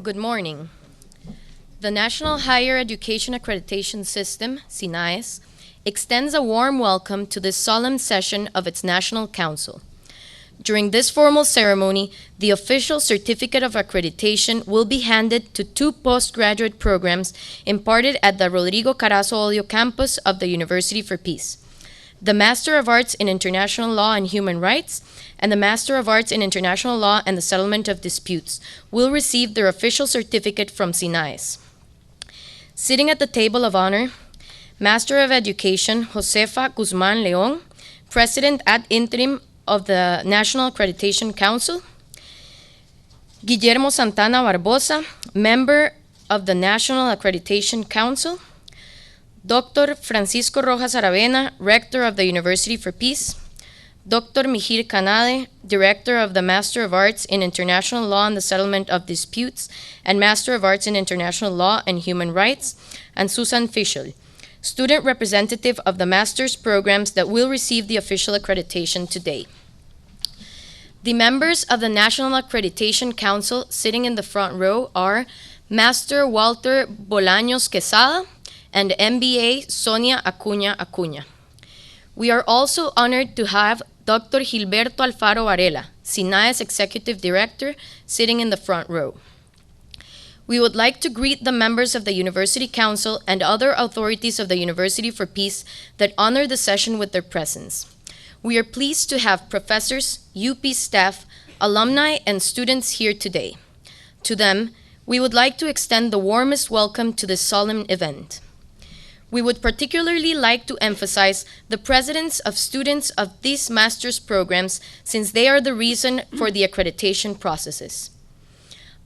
Good morning. The National Higher Education Accreditation System, SINAES, extends a warm welcome to this solemn session of its National Council. During this formal ceremony, the official Certificate of Accreditation will be handed to two postgraduate programs imparted at the Rodrigo Carazo Odio campus of the University for Peace. The Master of Arts in International Law and Human Rights and the Master of Arts in International Law and the Settlement of Disputes will receive their official certificate from SINAES. Sitting at the table of honor, Master of Education Josefa Guzman León, President ad interim of the National Accreditation Council; Guillermo Santana Barbosa, Member of the National Accreditation Council; Dr. Francisco Rojas Aravena, Rector of the University for Peace; Dr. Mihir Kanade, Director of the Master of Arts in International Law and the Settlement of Disputes and Master of Arts in International Law and Human Rights; and Susan Fischel, Student Representative of the Master's programs that will receive the official accreditation today. The members of the National Accreditation Council sitting in the front row are Master Walter Bolaños Quesada and MBA Sonia Acuña. We are also honored to have Dr. Gilberto Alfaro Varela, SINAES Executive Director, sitting in the front row. We would like to greet the members of the University Council and other authorities of the University for Peace that honor the session with their presence. We are pleased to have professors, UP staff, alumni, and students here today. To them, we would like to extend the warmest welcome to this solemn event. We would particularly like to emphasize the presidents of students of these master's programs, since they are the reason for the accreditation processes.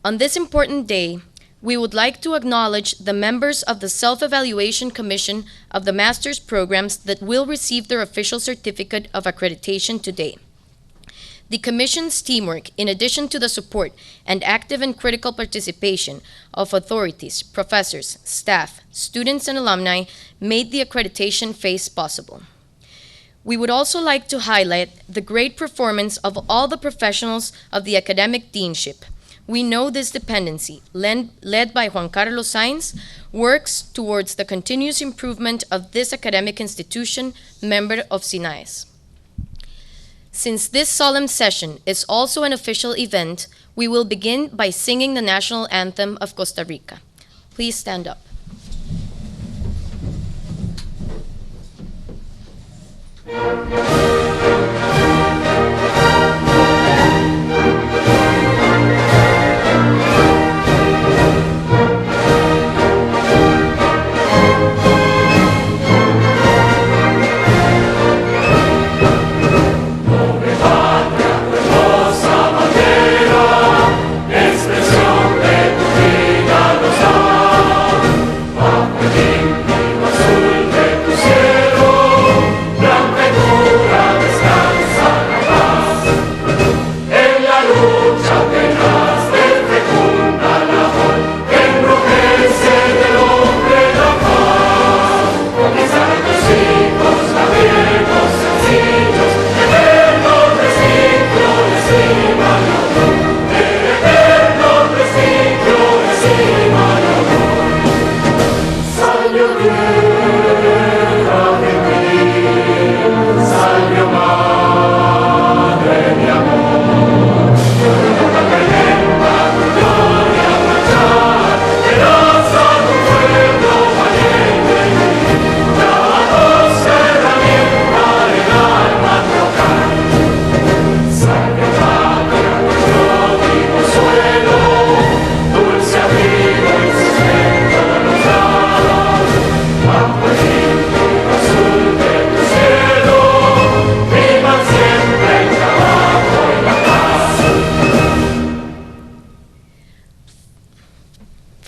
On this important day, we would like to acknowledge the members of the Self-Evaluation Commission of the master's programs that will receive their official certificate of accreditation today. The Commission's teamwork, in addition to the support and active and critical participation of authorities, professors, staff, students, and alumni, made the accreditation phase possible. We would also like to highlight the great performance of all the professionals of the academic deanship. We know this dependency, led by Juan Carlos Sainz, works towards the continuous improvement of this academic institution, member of SINAES. Since this solemn session is also an official event, we will begin by singing the national anthem of Costa Rica. Please stand up.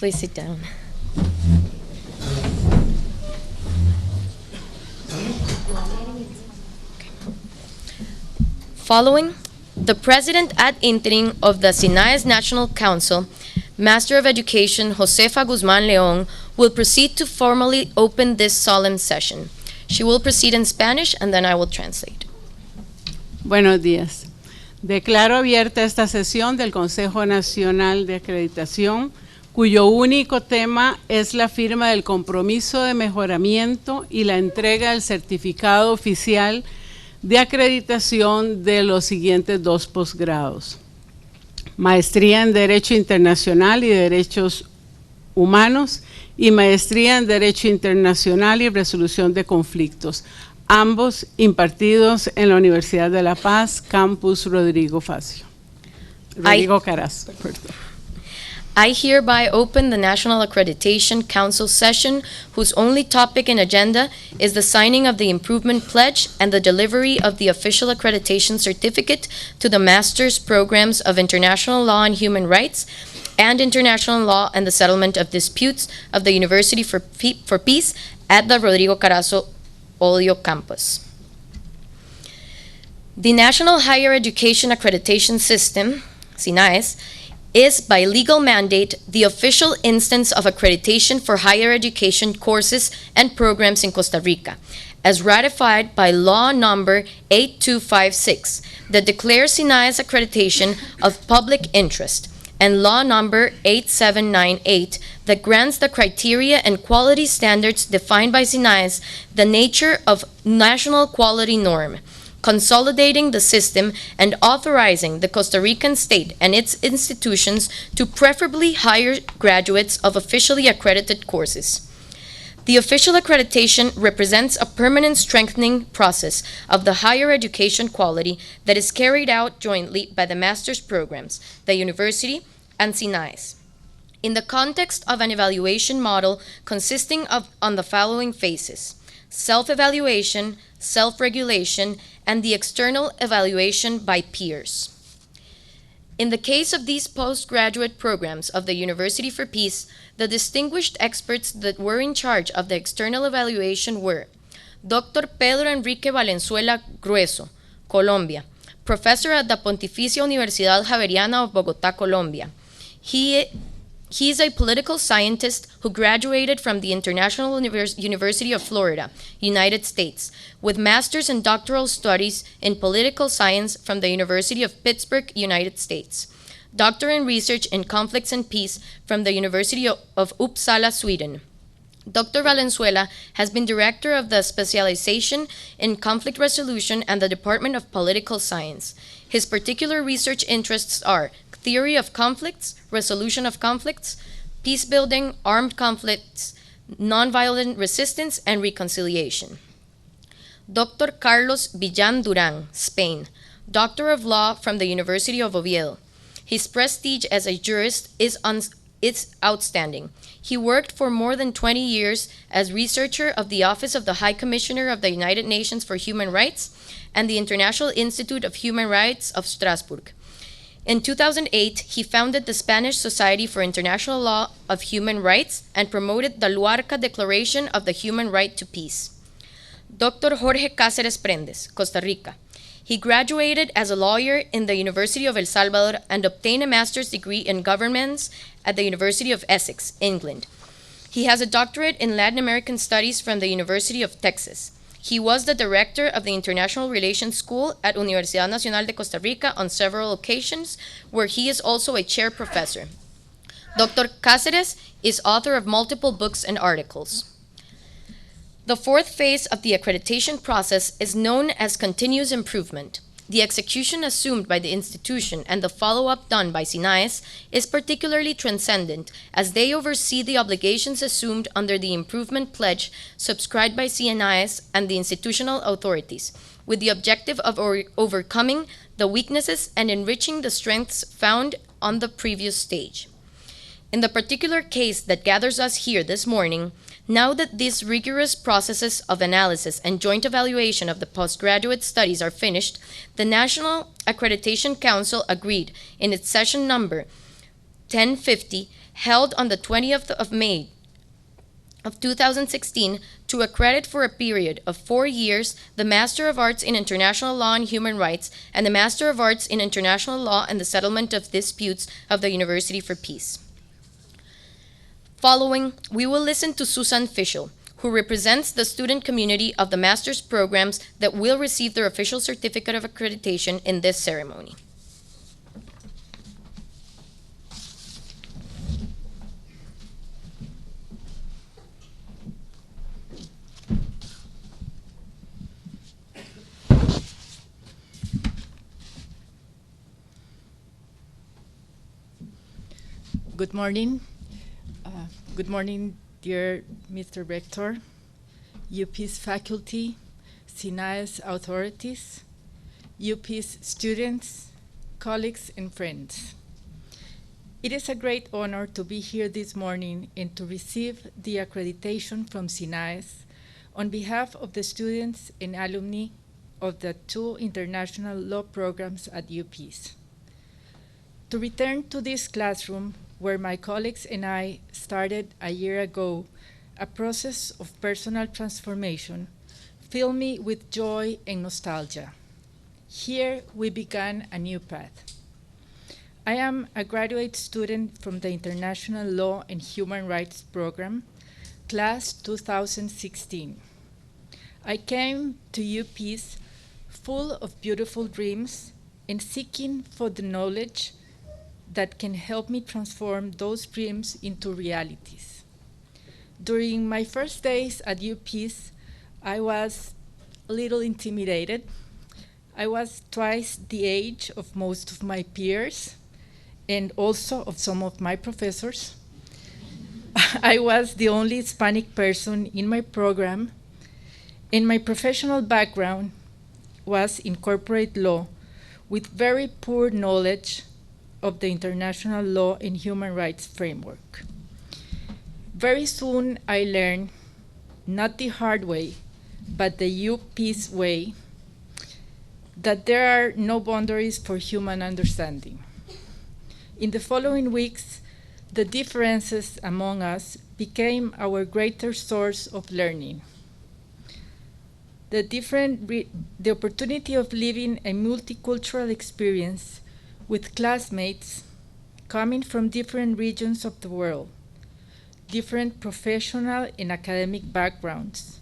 Please sit down. Following, the President ad interim of the SINAES National Council, Master of Education Josefa Guzman León, will proceed to formally open this solemn session. She will proceed in Spanish and then I will translate. Buenos días. Declaro abierta esta sesión del Consejo Nacional de Acreditación, cuyo único tema es la firma del compromiso de mejoramiento y la entrega del certificado oficial de acreditación de los siguientes 2 posgrados: Maestría en Derecho Internacional y Derechos Humanos y Maestría en Derecho Internacional y Resolución de Conflictos, ambos impartidos en la Universidad de La Paz, Campus Rodrigo Carazo. I hereby open the National Accreditation Council session, whose only topic and agenda is the signing of the Improvement Pledge and the delivery of the official accreditation certificate to the Master's Programs of International Law and Human Rights and International Law and the Settlement of Disputes of the University for Peace at the Rodrigo Carazo Odio campus. The National Higher Education Accreditation System, SINAES, is by legal mandate the official instance of accreditation for higher education courses and programs in Costa Rica, as ratified by Law Number 8256, that declares SINAES accreditation of public interest, and Law Number 8798, that grants the criteria and quality standards defined by SINAES the nature of national quality norm, consolidating the system and authorizing the Costa Rican state and its institutions to preferably hire graduates of officially accredited courses. The official accreditation represents a permanent strengthening process of the higher education quality that is carried out jointly by the master's programs, the university, and SINAES. In the context of an evaluation model consisting of on the following phases: self-evaluation, self-regulation, and the external evaluation by peers. In the case of these postgraduate programs of the University for Peace, the distinguished experts that were in charge of the external evaluation were Dr. Pedro Enrique Valenzuela Grueso, Colombia, professor at the Pontificia Universidad Javeriana of Bogotá, Colombia. He is a political scientist who graduated from the International University of Florida, United States, with master's and doctoral studies in political science from the University of Pittsburgh, United States. Doctor in research in conflicts and peace from the University of Uppsala, Sweden. Dr. Valenzuela has been director of the specialization in conflict resolution and the Department of Political Science. His particular research interests are theory of conflicts, resolution of conflicts, peace building, armed conflicts, nonviolent resistance, and reconciliation. Dr. Carlos Villan Duran, Spain, Doctor of Law from the University of Oviedo. His prestige as a jurist is outstanding. He worked for more than 20 years as researcher of the Office of the High Commissioner of the United Nations for Human Rights and the International Institute of Human Rights of Strasbourg. In 2008, he founded the Spanish Society for International Law of Human Rights and promoted the Luarca Declaration of the Human Right to Peace. Dr. Jorge Cáceres Prendes, Costa Rica. He graduated as a lawyer in the University of El Salvador and obtained a master's degree in governance at the University of Essex, England. He has a doctorate in Latin American Studies from the University of Texas. He was the director of the International Relations School at Universidad Nacional de Costa Rica on several occasions, where he is also a chair professor. Dr. Cáceres is author of multiple books and articles. The fourth phase of the accreditation process is known as continuous improvement. The execution assumed by the institution and the follow-up done by SINAES is particularly transcendent, as they oversee the obligations assumed under the Improvement Pledge subscribed by SINAES and the institutional authorities, with the objective of overcoming the weaknesses and enriching the strengths found on the previous stage. In the particular case that gathers us here this morning, now that these rigorous processes of analysis and joint evaluation of the postgraduate studies are finished, the National Accreditation Council agreed in its session number 1050, held on the 20th of May of 2016, to accredit for a period of 4 years the Master of Arts in International Law and Human Rights and the Master of Arts in International Law and the Settlement of Disputes of the University for Peace. Following, we will listen to Susan Fischel, who represents the student community of the master's programs that will receive their official certificate of accreditation in this ceremony. Good morning. Good morning, dear Mr. Rector, UPEACE faculty, SINAES authorities, UPEACE students, colleagues, and friends. It is a great honor to be here this morning and to receive the accreditation from SINAES on behalf of the students and alumni of the 2 international law programs at UPEACE. To return to this classroom where my colleagues and I started a year ago a process of personal transformation filled me with joy and nostalgia. Here we began a new path. I am a graduate student from the International Law and Human Rights Program, class 2016. I came to UPEACE full of beautiful dreams and seeking for the knowledge that can help me transform those dreams into realities. During my first days at UPEACE, I was a little intimidated. I was twice the age of most of my peers and also of some of my professors. I was the only Hispanic person in my program, and my professional background was in corporate law with very poor knowledge of the international law and human rights framework. Very soon I learned, not the hard way, but the UPEACE way, that there are no boundaries for human understanding. In the following weeks, the differences among us became our greater source of learning. The opportunity of living a multicultural experience with classmates coming from different regions of the world, different professional and academic backgrounds,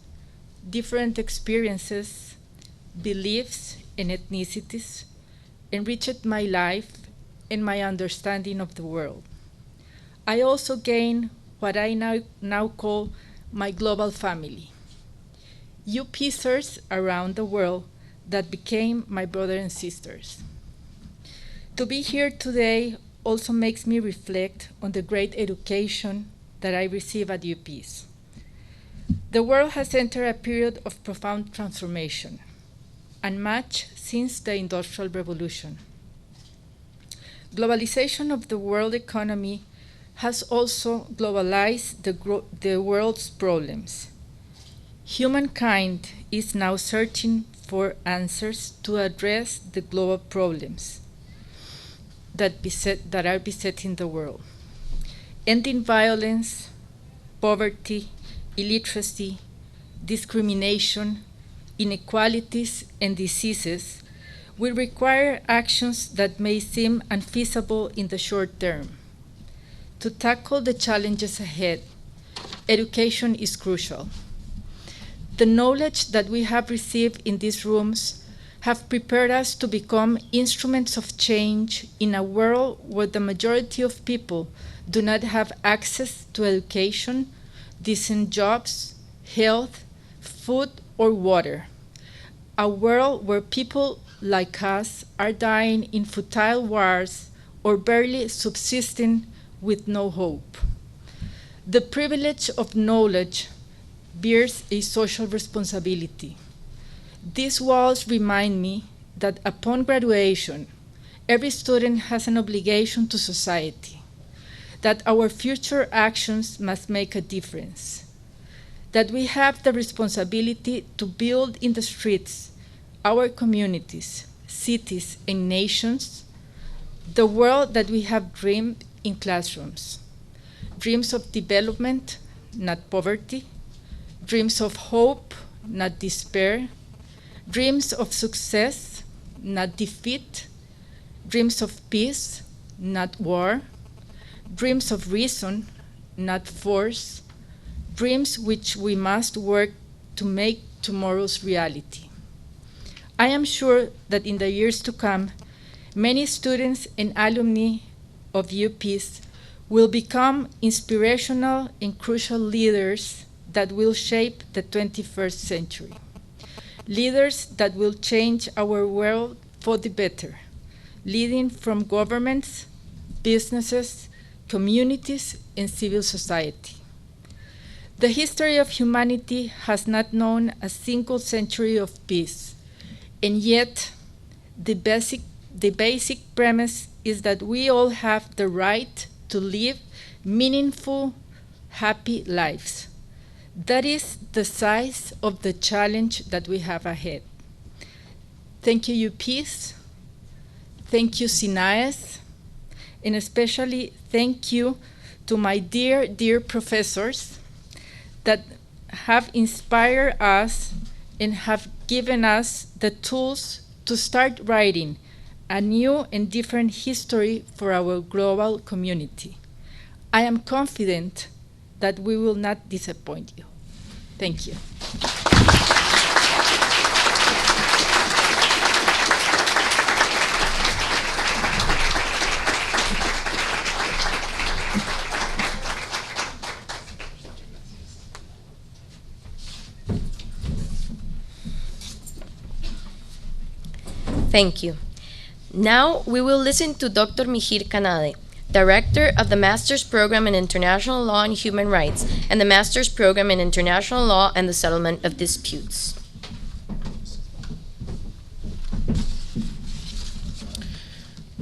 different experiences, beliefs, and ethnicities enriched my life and my understanding of the world. I also gained what I now call my global family, UPEACers around the world that became my brothers and sisters. To be here today also makes me reflect on the great education that I receive at UPEACE. The world has entered a period of profound transformation, unmatched since the Industrial Revolution. Globalization of the world economy has also globalized the world's problems. Humankind is now searching for answers to address the global problems that are besetting the world. Ending violence, poverty, illiteracy, discrimination, inequalities, and diseases will require actions that may seem unfeasible in the short term. To tackle the challenges ahead, education is crucial. The knowledge that we have received in these rooms have prepared us to become instruments of change in a world where the majority of people do not have access to education, decent jobs, health, food, or water. A world where people like us are dying in futile wars or barely subsisting with no hope. The privilege of knowledge bears a social responsibility. These walls remind me that upon graduation, every student has an obligation to society, that our future actions must make a difference, that we have the responsibility to build in the streets, our communities, cities, and nations, the world that we have dreamed in classrooms. Dreams of development, not poverty, dreams of hope, not despair, dreams of success, not defeat, dreams of peace, not war, dreams of reason, not force, dreams which we must work to make tomorrow's reality. I am sure that in the years to come, many students and alumni of UPEACE will become inspirational and crucial leaders that will shape the 21st century. Leaders that will change our world for the better, leading from governments, businesses, communities, and civil society. The history of humanity has not known a single century of peace, and yet the basic premise is that we all have the right to live meaningful, happy lives. That is the size of the challenge that we have ahead. Thank you, UPEACE. Thank you, SINAES. And especially thank you to my dear, dear professors that have inspired us and have given us the tools to start writing a new and different history for our global community. I am confident that we will not disappoint you. Thank you. Thank you. Now we will listen to Dr. Mihir Kanade, Director of the Master's Program in International Law and Human Rights and the Master's Program in International Law and the Settlement of Disputes.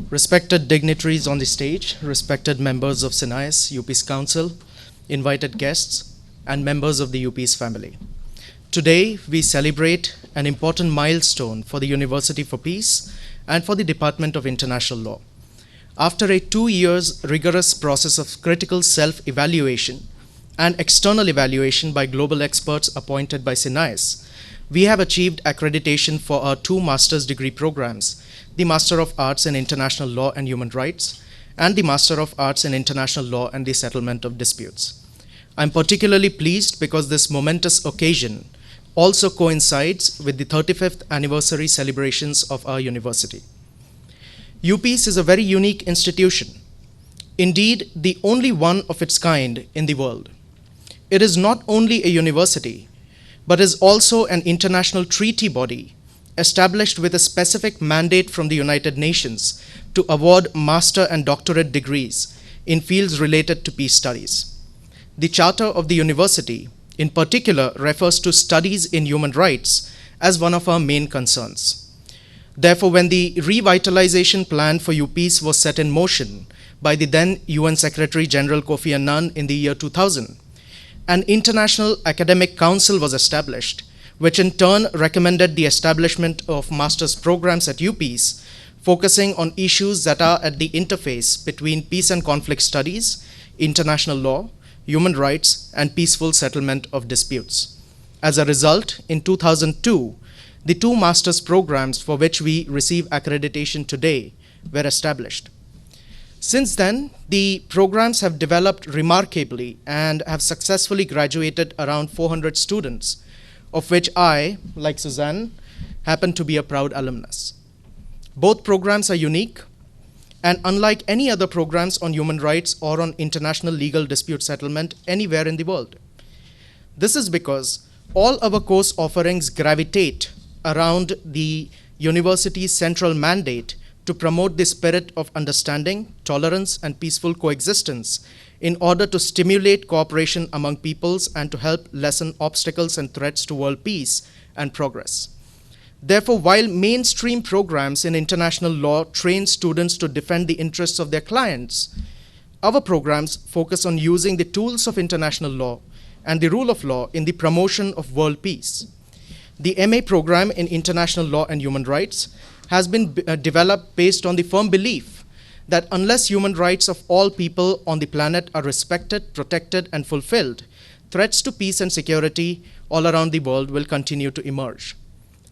Respected dignitaries on the stage, respected members of SINAES, UPEACE Council, invited guests, and members of the UPEACE family. Today, we celebrate an important milestone for the University for Peace and for the Department of International Law. After a 2 years rigorous process of critical self-evaluation and external evaluation by global experts appointed by SINAES, we have achieved accreditation for our 2 master's degree programs, the Master of Arts in International Law and Human Rights and the Master of Arts in International Law and the Settlement of Disputes. I'm particularly pleased because this momentous occasion also coincides with the 35th anniversary celebrations of our university. UPEACE is a very unique institution, indeed the only one of its kind in the world. It is not only a university, but is also an international treaty body established with a specific mandate from the United Nations to award master and doctorate degrees in fields related to peace studies. The Charter of the University in particular refers to studies in human rights as one of our main concerns. Therefore, when the revitalization plan for UPEACE was set in motion by the then UN Secretary General Kofi Annan in the year 2000, an International Academic Council was established, which in turn recommended the establishment of master's programs at UPEACE, focusing on issues that are at the interface between peace and conflict studies, international law, human rights, and peaceful settlement of disputes. As a result, in 2002, the 2 master's programs for which we receive accreditation today were established. Since then, the programs have developed remarkably and have successfully graduated around 400 students, of which I, like Suzanne, happen to be a proud alumnus. Both programs are unique, and unlike any other programs on human rights or on international legal dispute settlement anywhere in the world. This is because all our course offerings gravitate around the university's central mandate to promote the spirit of understanding, tolerance, and peaceful coexistence in order to stimulate cooperation among peoples and to help lessen obstacles and threats to world peace and progress. Therefore, while mainstream programs in international law train students to defend the interests of their clients, our programs focus on using the tools of international law and the rule of law in the promotion of world peace. The MA program in International Law and Human Rights has been developed based on the firm belief that unless human rights of all people on the planet are respected, protected, and fulfilled, threats to peace and security all around the world will continue to emerge.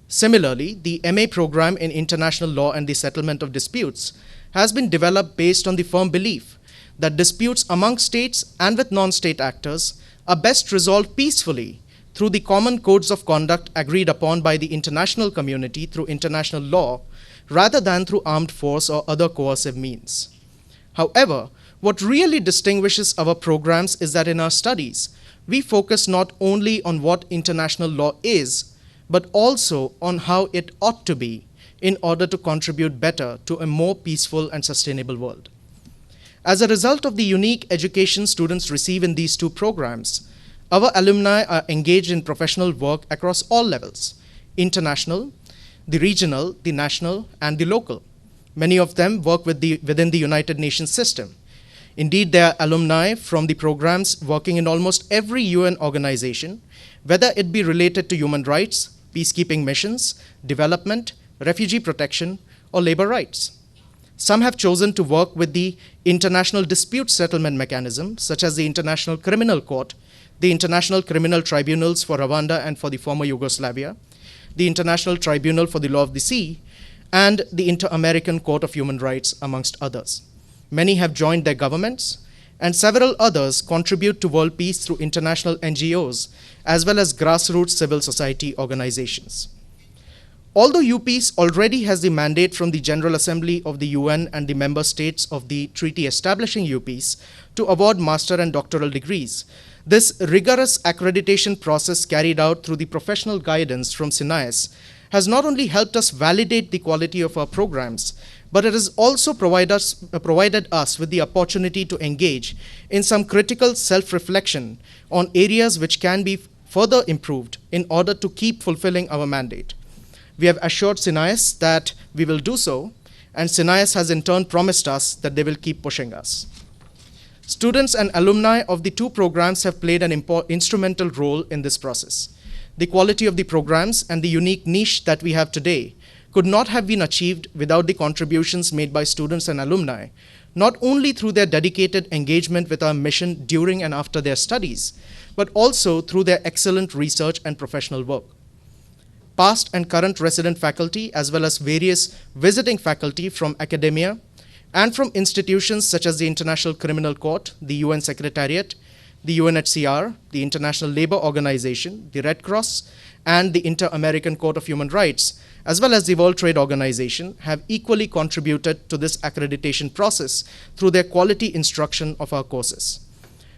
Similarly, the MA program in International Law and the Settlement of Disputes has been developed based on the firm belief that disputes among states and with non-state actors are best resolved peacefully through the common codes of conduct agreed upon by the international community through international law, rather than through armed force or other coercive means. However, what really distinguishes our programs is that in our studies, we focus not only on what international law is, but also on how it ought to be in order to contribute better to a more peaceful and sustainable world. As a result of the unique education students receive in these two programs, our alumni are engaged in professional work across all levels: international, the regional, the national, and the local. Many of them work within the United Nations system. Indeed, they are alumni from the programs working in almost every UN organization, whether it be related to human rights, peacekeeping missions, development, refugee protection, or labor rights. Some have chosen to work with the international dispute settlement mechanism, such as the International Criminal Court, the International Criminal Tribunals for Rwanda and for the former Yugoslavia, the International Tribunal for the Law of the Sea, and the Inter-American Court of Human Rights, amongst others. Many have joined their governments, and several others contribute to world peace through international NGOs, as well as grassroots civil society organizations. Although UPEACE already has the mandate from the General Assembly of the UN and the member states of the treaty establishing UPEACE to award master and doctoral degrees, this rigorous accreditation process carried out through the professional guidance from SINAES has not only helped us validate the quality of our programs, but it has also provided us with the opportunity to engage in some critical self-reflection on areas which can be further improved in order to keep fulfilling our mandate. We have assured SINAES that we will do so, and SINAES has in turn promised us that they will keep pushing us. Students and alumni of the two programs have played an instrumental role in this process. The quality of the programs and the unique niche that we have today could not have been achieved without the contributions made by students and alumni, not only through their dedicated engagement with our mission during and after their studies, but also through their excellent research and professional work. Past and current resident faculty, as well as various visiting faculty from academia and from institutions such as the International Criminal Court, the UN Secretariat, the UNHCR, the International Labour Organization, the Red Cross, and the Inter-American Court of Human Rights, as well as the World Trade Organization, have equally contributed to this accreditation process through their quality instruction of our courses.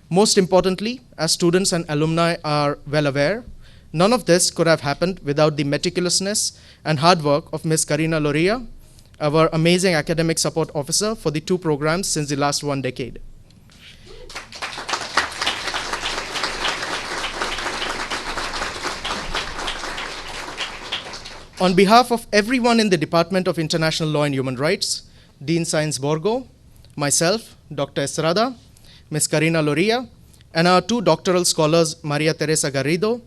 Most importantly, as students and alumni are well aware, none of this could have happened without the meticulousness and hard work of Ms. Karina Loria, our amazing academic support officer for the two programs since the last 1 decade. On behalf of everyone in the Department of International Law and Human Rights, Dean Sainz Borgo, myself, Dr. Estrada, Ms. Karina Loria, and our two doctoral scholars, Maria Teresa Garrido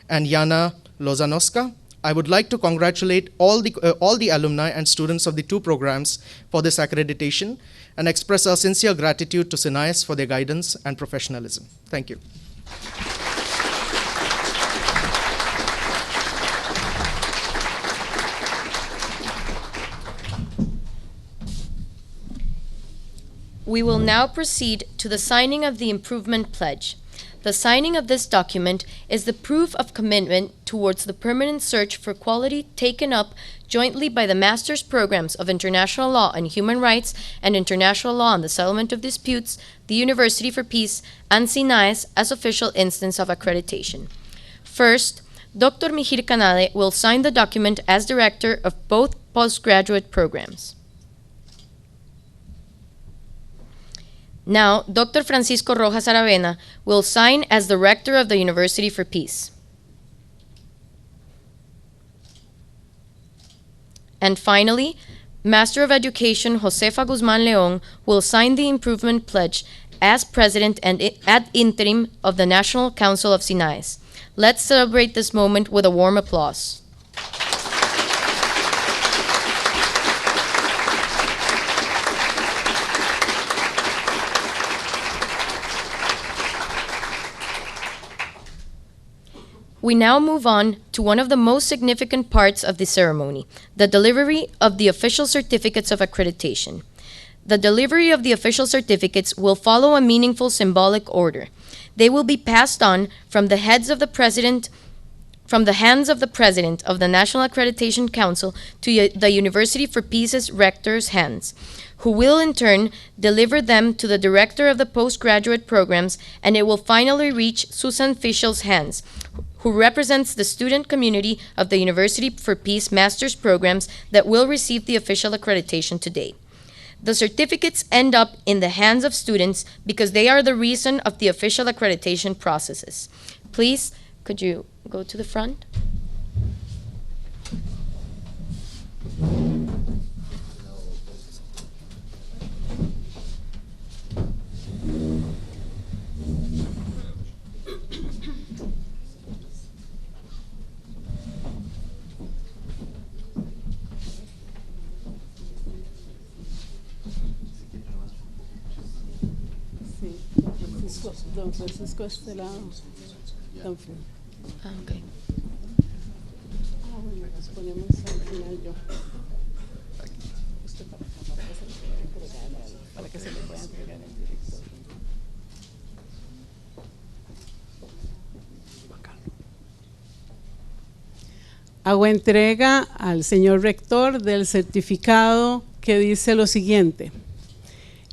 and Yana Lozanoska, I would like to congratulate all the alumni and students of the two programs for this accreditation and express our sincere gratitude to SINAES for their guidance and professionalism. Thank you. We will now proceed to the signing of the Improvement Pledge. The signing of this document is the proof of commitment towards the permanent search for quality taken up jointly by the Master's Programs of International Law and Human Rights and International Law on the Settlement of Disputes, the University for Peace, and SINAES as official instance of accreditation. First, Dr. Mihir Canale will sign the document as director of both postgraduate programs. Now, Dr. Francisco Rojas Aravena will sign as the Rector of the University for Peace. And finally, Master of Education Josefa Guzman Leon will sign the Improvement Pledge as President and ad interim of the National Council of SINAES. Let's celebrate this moment with a warm applause. We now move on to one of the most significant parts of the ceremony, the delivery of the official certificates of accreditation. The delivery of the official certificates will follow a meaningful symbolic order. They will be passed on from the hands of the President of the National Accreditation Council to the University for Peace's rector's hands, who will in turn deliver them to the director of the postgraduate programs, and it will finally reach Susan Fischel's hands, who represents the student community of the University for Peace Master's Programs that will receive the official accreditation today. The certificates end up in the hands of students because they are the reason of the official accreditation processes. Please, could you go to the front? Don Francisco, este lado. Ah, okay. Bueno, las ponemos al final yo. Usted para que se le pueda entregar al director. Hago entrega al señor rector del certificado que dice lo siguiente.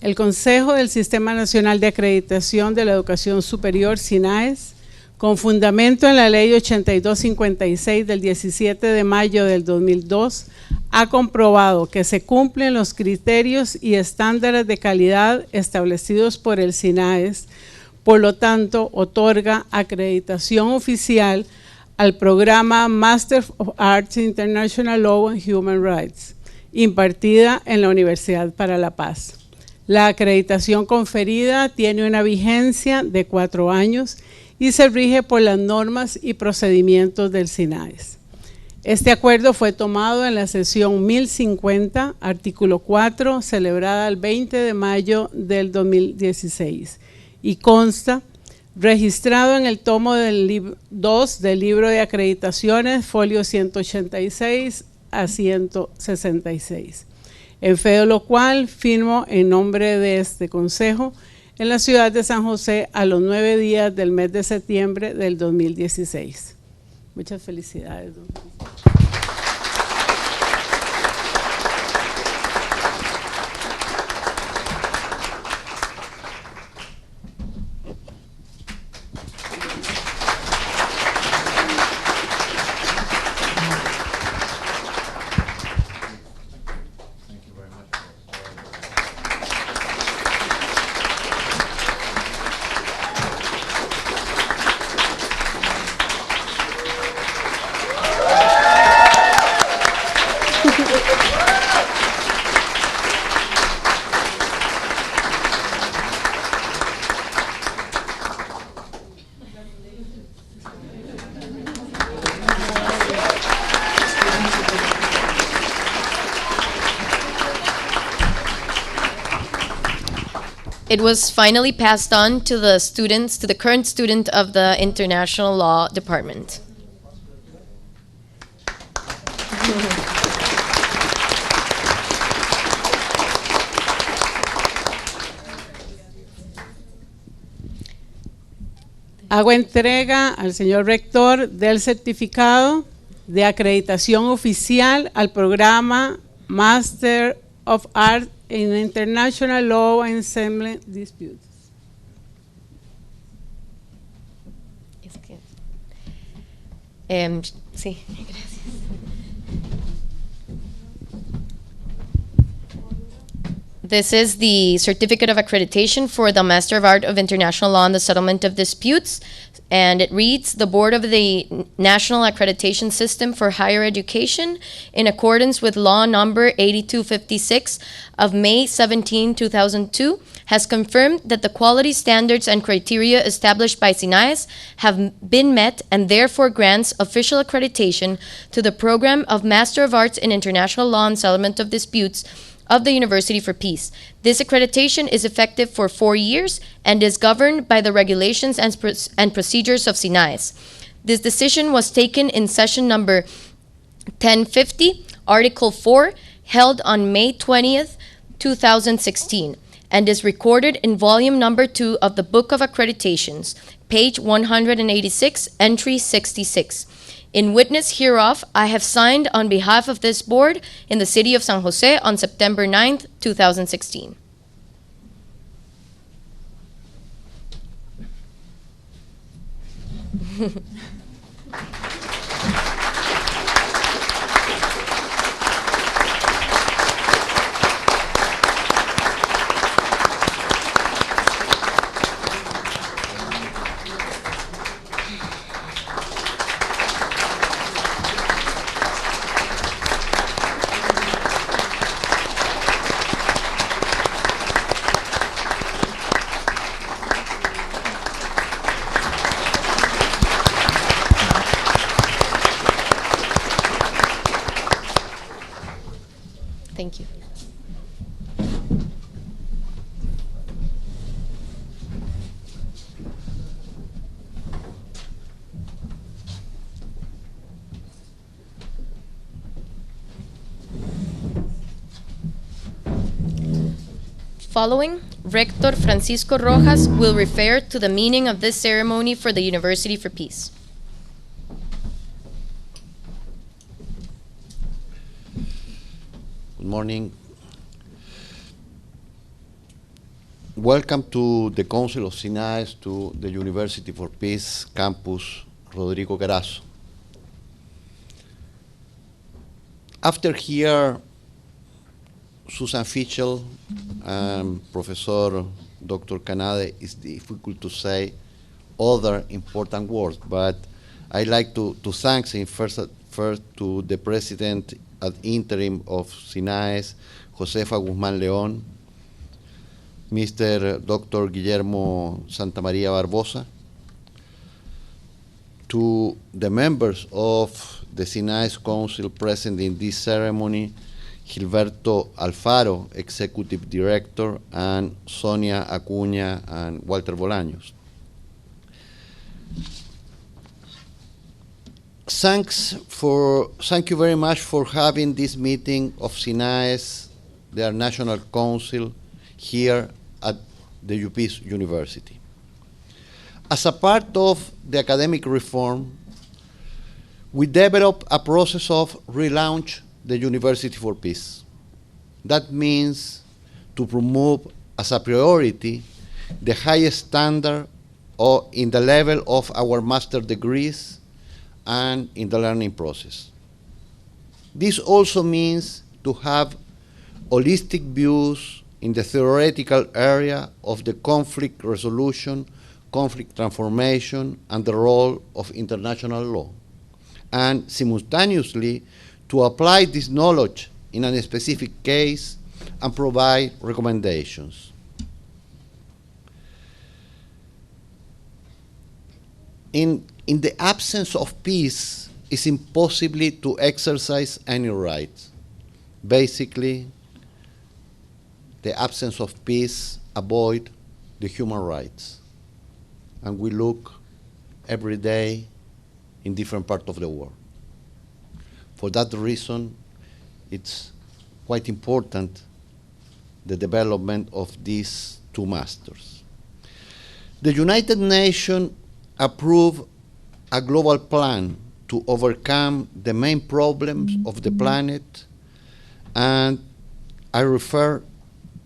El Consejo del Sistema Nacional de Acreditación de la Educación Superior, SINAES, con fundamento en la Ley 8256 del 17 de mayo del 2002, ha comprobado que se cumplen los criterios y estándares de calidad establecidos por el SINAES, por lo tanto, otorga acreditación oficial al programa Master of Arts in International Law and Human Rights, impartida en la Universidad para la Paz. La acreditación conferida tiene una vigencia de 4 años y se rige por las normas y procedimientos del SINAES. Este acuerdo fue tomado en la sesión 1050, artículo 4, celebrada el 20 de mayo del 2016 y consta registrado en el tomo 2 del libro de acreditaciones, folio 186 a 166. En fe de lo cual firmo en nombre de este Consejo en la ciudad de San José a los 9 días del mes de septiembre del 2016. Muchas felicidades, don Francisco. It was finally passed on to the students, to the current student of the International Law Department. Hago entrega al señor rector del certificado de acreditación oficial al programa Master of Arts in International Law and Civil Disputes. Es que, sí, gracias. This is the Certificate of Accreditation for the Master of Art of International Law and the Settlement of Disputes, and it reads, the Board of the National Accreditation System for Higher Education, in accordance with Law Number 8256 of May 17, 2002, has confirmed that the quality standards and criteria established by SINAES have been met and therefore grants official accreditation to the Program of Master of Arts in International Law and Settlement of Disputes of the University for Peace. This accreditation is effective for 4 years and is governed by the regulations and procedures of SINAES. This decision was taken in session number 1050, Article 4, held on May 20th, 2016, and is recorded in volume number 2 of the Book of Accreditations, page 186, entry 66. In witness hereof, I have signed on behalf of this board in the city of San Jose on September 9th, 2016. Thank you. Following, Rector Francisco Rojas will refer to the meaning of this ceremony for the University for Peace. Good morning. Welcome to the Council of SINAES to the University for Peace campus, Rodrigo Carazo. After here, Susan Fischel and Professor Dr. Canade, it's difficult to say other important words, but I'd like to thank him first to the President ad interim of SINAES, Josefa Guzmán León, Mr. Dr. Guillermo Santamaría Barbosa, to the members of the SINAES Council present in this ceremony, Gilberto Alfaro, Executive Director, and Sonia Acuña and Walter Bolaños. Thank you very much for having this meeting of SINAES, their National Council, here at the UPEACE University. As a part of the academic reform, we developed a process of relaunch the University for Peace. That means to promote as a priority the highest standard in the level of our master degrees and in the learning process. This also means to have holistic views in the theoretical area of the conflict resolution, conflict transformation, and the role of international law, and simultaneously to apply this knowledge in a specific case and provide recommendations. In the absence of peace, it's impossible to exercise any rights. Basically, the absence of peace avoids the human rights. And we look every day in different parts of the world. For that reason, it's quite important the development of these two masters. The United Nations approved a global plan to overcome the main problems of the planet, and I refer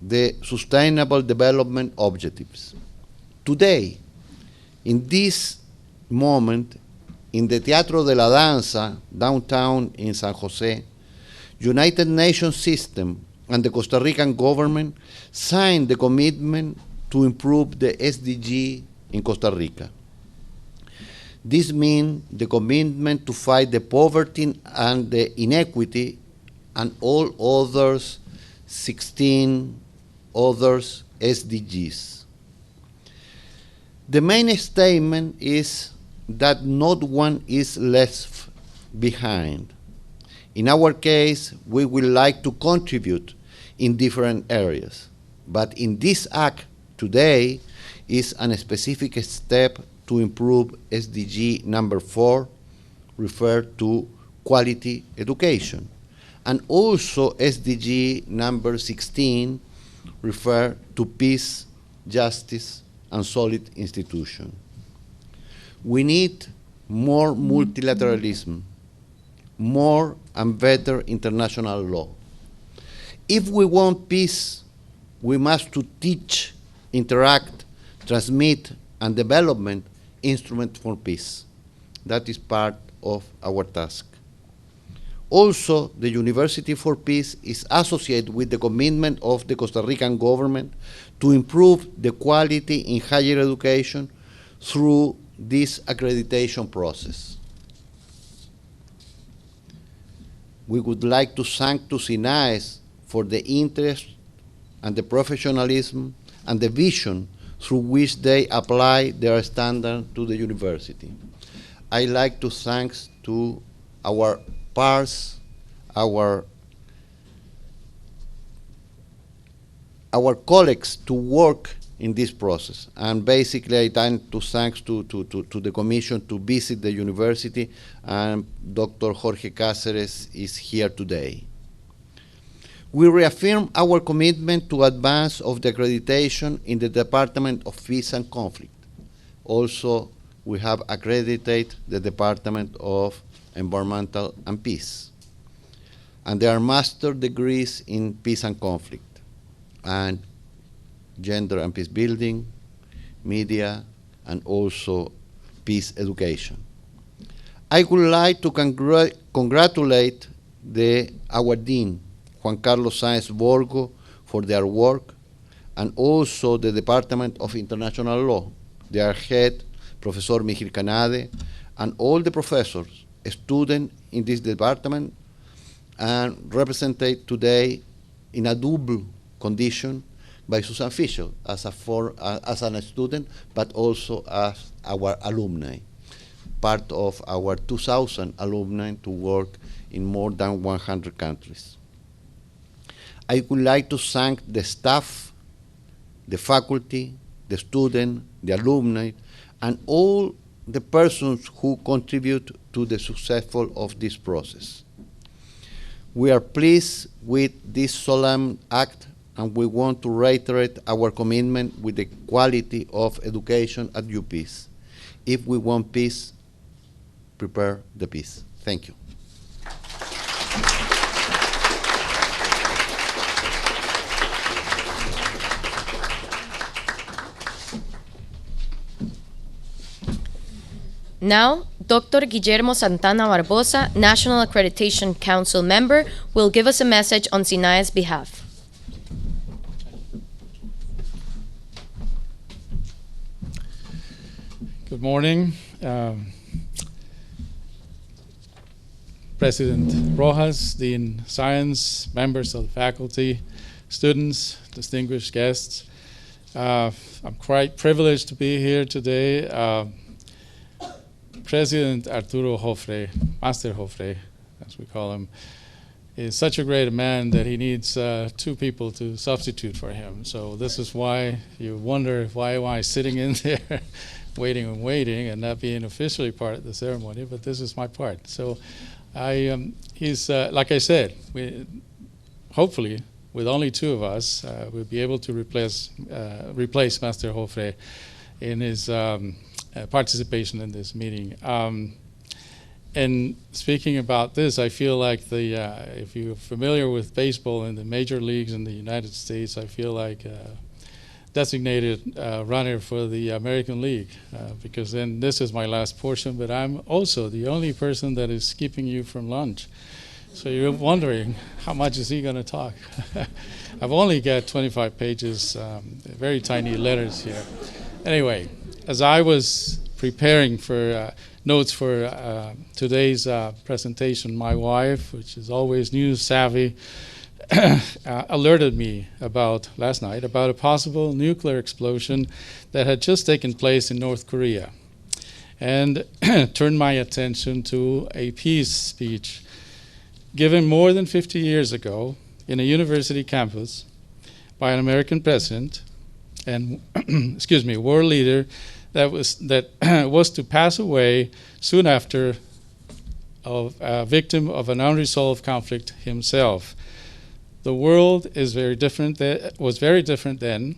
the Sustainable Development Objectives. Today, in this moment, in the Teatro de la Danza, downtown in San Jose, United Nations system and the Costa Rican government signed the commitment to improve the SDG in Costa Rica. This means the commitment to fight the poverty and the inequity and all others, 16 others SDGs. The main statement is that not one is left behind. In our case, we would like to contribute in different areas, but in this act today is a specific step to improve SDG number 4, referred to quality education, and also SDG number 16, referred to peace, justice, and solid institutions. We need more multilateralism, more and better international law. If we want peace, we must to teach, interact, transmit, and development instruments for peace. That is part of our task. Also, the University for Peace is associated with the commitment of the Costa Rican government to improve the quality in higher education through this accreditation process. We would like to thank to SINAES for the interest and the professionalism and the vision through which they apply their standard to the university. I'd like to thank to our PARS, our our colleagues to work in this process. And basically, I thank to thanks to the Commission to visit the university, and Dr. Jorge Cáceres is here today. We reaffirm our commitment to advance of the accreditation in the Department of Peace and Conflict. Also, we have accredited the Department of Environmental and Peace. And there are master degrees in peace and conflict, and gender and peace building, media, and also peace education. I would like to congratulate our Dean, Juan Carlos Sáenz Borgo, for their work, and also the Department of International Law, their head, Professor Michil Canade, and all the professors, students in this department, and represented today in a double condition by Susan Fisher as a student, but also as our alumni, part of our 2,000 alumni to work in more than 100 countries. I would like to thank the staff, the faculty, the student, the alumni, and all the persons who contribute to the success of this process. We are pleased with this solemn act, and we want to reiterate our commitment with the quality of education at UPEACE. If we want peace, prepare the peace. Thank you. Now, Dr. Guillermo Santana Barbosa, National Accreditation Council member, will give us a message on SINAES' behalf. Good morning. President Rojas, Dean Science, members of the faculty, students, distinguished guests. I'm quite privileged to be here today. President Arturo Jofre, Master Jofre, as we call him, is such a great man that he needs two people to substitute for him. So this is why you wonder, why am I sitting in there waiting and not being officially part of the ceremony, but this is my part. So he's, like I said, hopefully with only two of us, we'll be able to replace Master Jofre in his participation in this meeting. And speaking about this, I feel like if you're familiar with baseball in the major leagues in the United States, I feel like designated runner for the American League, because then this is my last portion, but I'm also the only person that is keeping you from lunch. So you're wondering, how much is he going to talk? I've only got 25 pages, very tiny letters here. Anyway, as I was preparing for notes for today's presentation, my wife, which is always news savvy, alerted me last night about a possible nuclear explosion that had just taken place in North Korea, and turned my attention to a peace speech given more than 50 years ago in a university campus by an American president and world leader that was to pass away soon after, a victim of an unresolved conflict himself. The world is was very different then.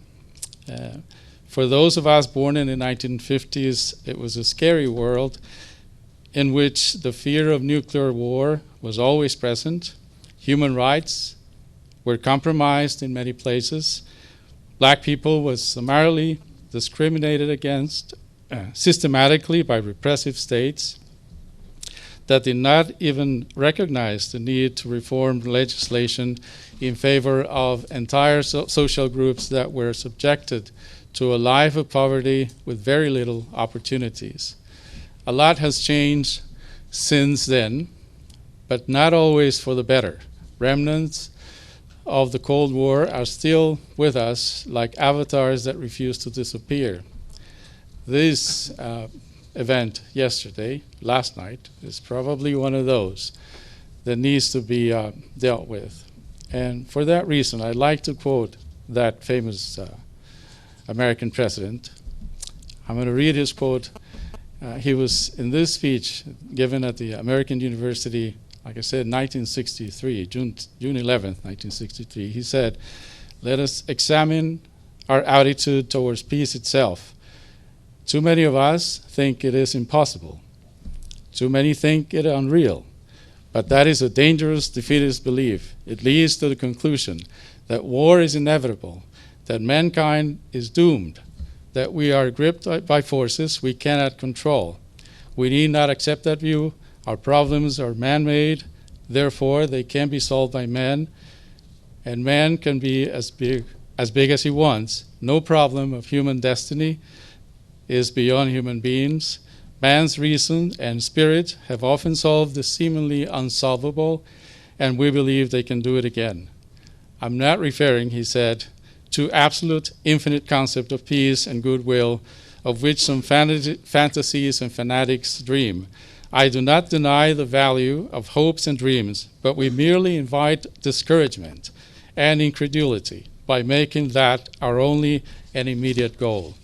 For those of us born in the 1950s, it was a scary world in which the fear of nuclear war was always present. Human rights were compromised in many places. Black people was summarily discriminated against systematically by repressive states that did not even recognize the need to reform legislation in favor of entire social groups that were subjected to a life of poverty with very little opportunities. A lot has changed since then, but not always for the better. Remnants of the Cold War are still with us like avatars that refuse to disappear. This event last night, is probably one of those that needs to be dealt with. And for that reason, I'd like to quote that famous American president. I'm going to read his quote. He was in this speech given at the American University, like I said, 1963, June 11th, 1963. He said, "Let us examine our attitude towards peace itself. Too many of us think it is impossible. Too many think it unreal. But that is a dangerous defeatist belief. It leads to the conclusion that war is inevitable, that mankind is doomed, that we are gripped by forces we cannot control. We need not accept that view. Our problems are man-made, therefore they can be solved by man, and man can be as big as he wants. No problem of human destiny is beyond human beings. Man's reason and spirit have often solved the seemingly unsolvable, and we believe they can do it again. I'm not referring," he said, "to absolute infinite concept of peace and goodwill, of which some fantasies and fanatics dream. I do not deny the value of hopes and dreams, but we merely invite discouragement and incredulity by making that our only and immediate goal.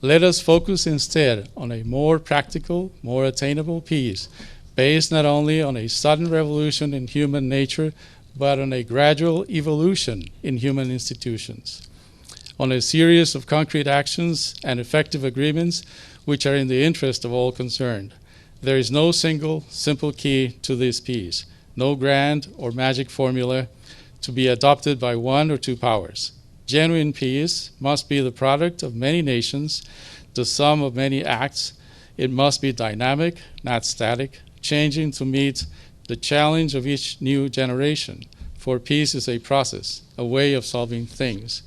Let us focus instead on a more practical, more attainable peace, based not only on a sudden revolution in human nature, but on a gradual evolution in human institutions, on a series of concrete actions and effective agreements which are in the interest of all concerned. There is no single, simple key to this peace, no grand or magic formula to be adopted by one or two powers. Genuine peace must be the product of many nations, the sum of many acts. It must be dynamic, not static, changing to meet the challenge of each new generation. For peace is a process, a way of solving things."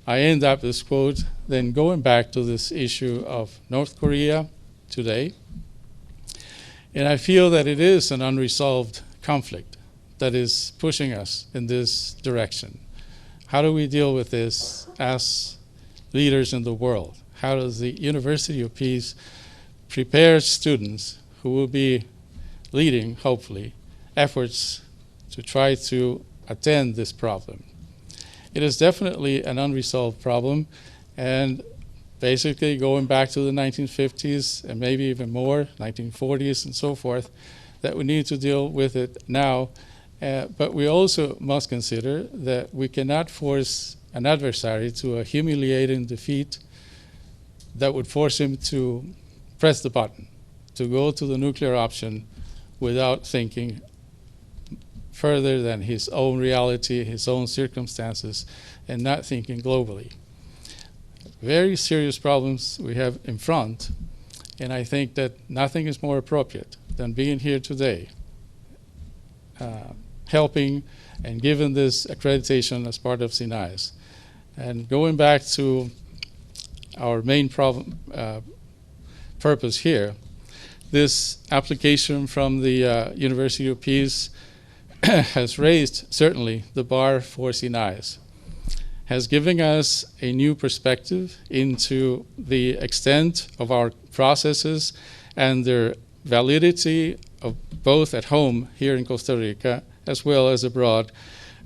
I end up this quote, then going back to this issue of North Korea today. And I feel that it is an unresolved conflict that is pushing us in this direction. How do we deal with this as leaders in the world? How does the University of Peace prepare students who will be leading, hopefully, efforts to try to attend this problem? It is definitely an unresolved problem, and basically going back to the 1950s and maybe even more, 1940s and so forth, that we need to deal with it now. But we also must consider that we cannot force an adversary to a humiliating defeat that would force him to press the button, to go to the nuclear option without thinking further than his own reality, his own circumstances, and not thinking globally. Very serious problems we have in front, and I think that nothing is more appropriate than being here today, helping and giving this accreditation as part of SINAES. And going back to our main purpose here, this application from the University of Peace has raised certainly the bar for SINAES, has given us a new perspective into the extent of our processes and their validity of both at home here in Costa Rica as well as abroad,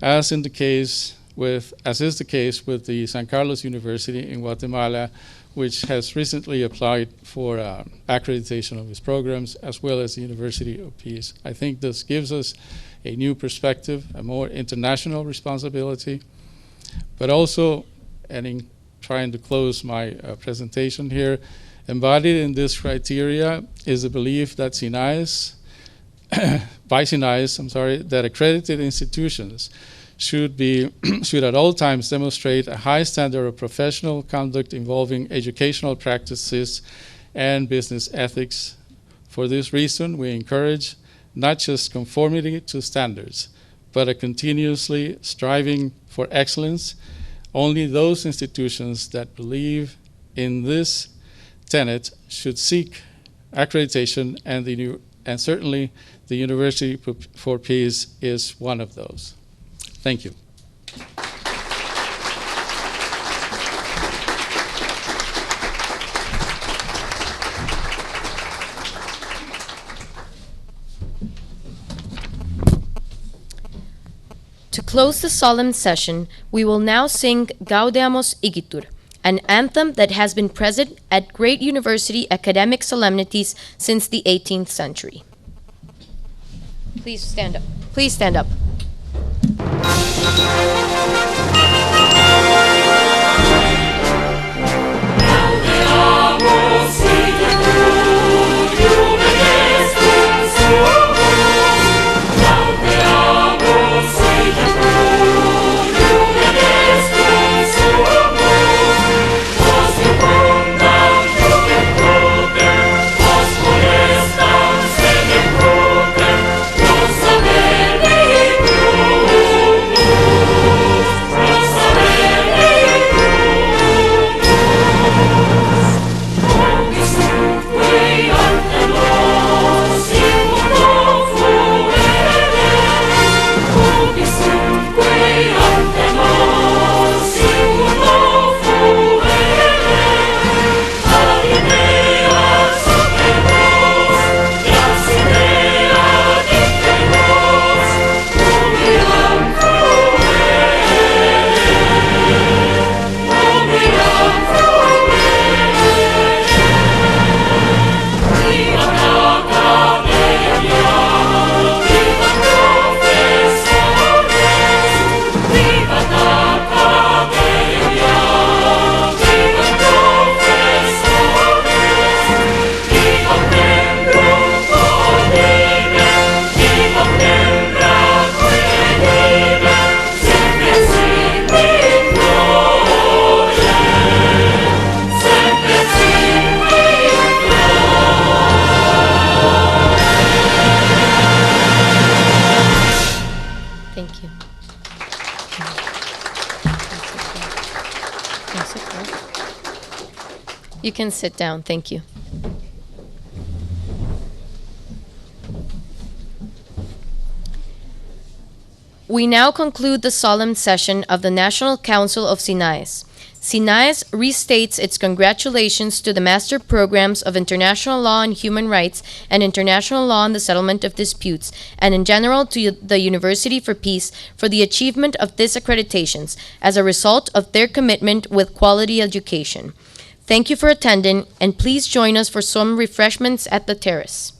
as is the case with the San Carlos University in Guatemala, which has recently applied for accreditation of its programs, as well as the University of Peace. I think this gives us a new perspective, a more international responsibility, but also, and in trying to close my presentation here, embodied in this criteria is the belief that that accredited institutions should at all times demonstrate a high standard of professional conduct involving educational practices and business ethics. For this reason, we encourage not just conformity to standards, but a continuously striving for excellence. Only those institutions that believe in this tenet should seek accreditation, and certainly the University for Peace is one of those. Thank you. To close the solemn session, we will now sing Gaudeamus Igitur, an anthem that has been present at great university academic solemnities since the 18th century. Please stand up. Please stand up. Thank you. You can sit down. Thank you. We now conclude the solemn session of the National Council of SINAES. SINAES restates its congratulations to the Master Programs of International Law and Human Rights and International Law and the Settlement of Disputes, and in general to the University for Peace for the achievement of these accreditations as a result of their commitment with quality education. Thank you for attending, and please join us for some refreshments at the terrace.